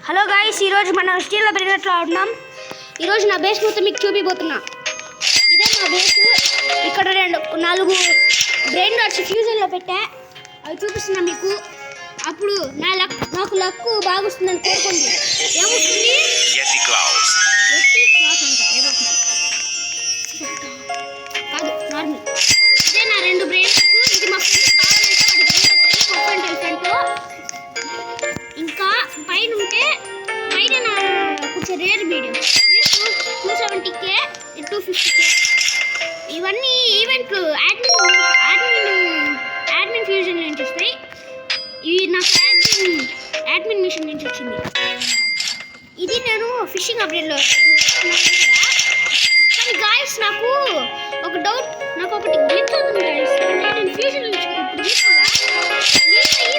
Hello guys, ఈరోజు మనం స్టీల్లో పెరిగినట్లు ఆడుతున్నాం. ఈరోజు నా బేస్ మొత్తం మీకు చూపిపోతున్నా. ఇదే నా బేస్. ఇక్కడ 4 బ్రెయిన్ డాట్స్ ఫ్యూజన్లో పెట్టా, అవి చూపిస్తున్నా మీకు. అప్పుడు నాకు లక్కు బాగా వస్తుందని కోరుకోండి. ఏమొస్తుంది? ఎట్టి క్లాస్ అంట, ఏదో ఒకటి కాదు, నార్మల్. ఇదే నా 2 బ్రెయిన్స్. ఇది మా ఫ్రెండ్ కావాలంటే వాడికి ఇంకా పైన ఉంటే పైన నా కొంచెం రేర్ మీడియం 270K 250K. ఇవన్నీ ఈవెంట్లు అడ్మిన్ ఫ్యూజన్ నుంచి వస్తాయి. ఇవి నాకు అడ్మిన్ మిషన్ నుంచి వచ్చింది. ఇది నేను ఫిషింగ్ అప్డేట్లో కానీ గాయస్ నాకు ఒక డౌట్, నాకు ఒకటి గ్లిచ్ అవుతుంది గాయస్. అంటే నేను ఫ్యూజన్ నుంచి ఇప్పుడు తీసుకోవాలా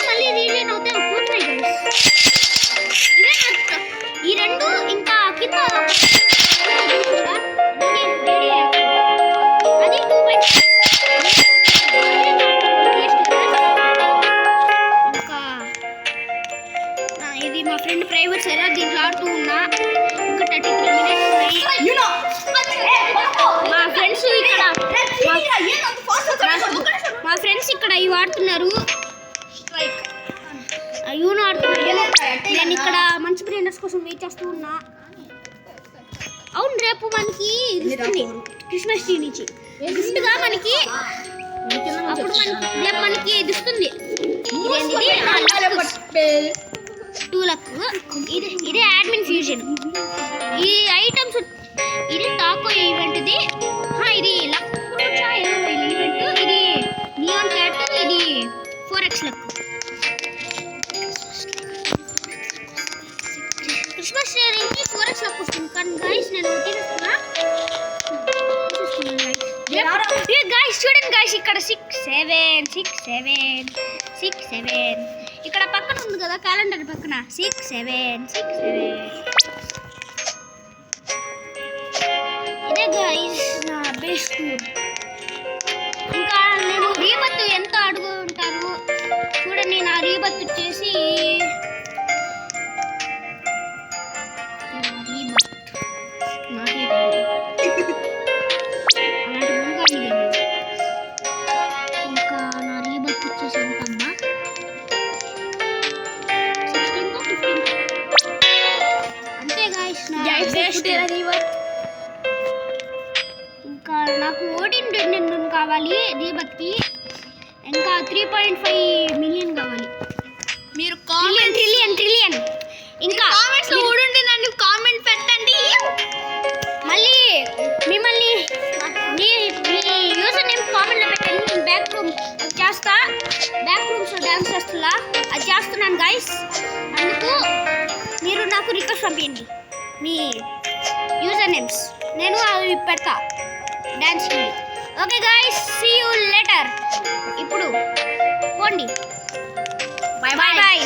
మళ్ళీ రీజన్ అవుతే పోతున్నాయి గాయస్. ఇదే ఈ 2 ఇంకా కింద అది 2 ఇంకా ఇది మా ఫ్రెండ్ ప్రైవేట్ సర్వర్, దీంట్లో ఆడుతూ ఉన్నా. ఇంకా 33 మినిట్స్ ఉన్నాయి. మా ఫ్రెండ్స్ ఇక్కడ ఇవి ఆడుతున్నారు, యూనో ఆడుతున్నారు. నేను ఇక్కడ మంచి బ్రెయినర్స్ కోసం వెయిట్ చేస్తూ ఉన్నా. అవును, రేపు మనకి ఇస్తుంది క్రిస్మస్ ట్రీ నుంచి గిఫ్ట్గా మనకి. అప్పుడు రేపు మనకి ఇది ఇస్తుంది. ఇదేంటిది 2 లక్. ఇదే అడ్మిన్ ఫ్యూజన్. ఈ ఐటమ్స్ ఇది టాకో ఈవెంట్. ఇది లక్ ఈవెంట్. ఇది నియాన్ క్యాట్. ఇది 4x లక్. క్రిస్మస్ నుంచి 4x లక్ వస్తుంది. కానీ గైస్ నేను తీసేస్తున్నా. గైస్ చూడండి గైస్, ఇక్కడ 6 7 ఇక్కడ పక్కన ఉంది కదా క్యాలెండర్ పక్కన 6 7. ఇదే గైస్ నా బెస్ట్ టూర్. ఇంకా నేను రీబత్ ఎంత అడుగుంటారు చూడండి. నా రీబత్ వచ్చేసి ఇంకా నా రీబత్ వచ్చేసి ఎంతమ్మా, 16 15 అంతే గాయస్. ఇంకా నాకు 14 కావాలి రీబత్కి. ఇంకా 3.5 మిలియన్ కావాలి. మీరు ట్రిలియన్ ఇంకా కామెంట్స్ లో నన్ను కామెంట్ పెట్టండి. మళ్ళీ మిమ్మల్ని మీ యూజర్ నేమ్ కామెంట్ లో పెట్టండి. నేను బ్యాక్ రూమ్ చేస్తా, బ్యాక్ రూమ్స్ డాన్స్ చేస్తున్నా, అది చేస్తున్నాను గైస్. అందుకు మీరు నాకు రిక్వెస్ట్ పంపించండి మీ యూజర్ నేమ్స్, నేను అవి పెడతా డాన్స్కి. Okay guys, see you later. ఇప్పుడు పోండి, బాయ్.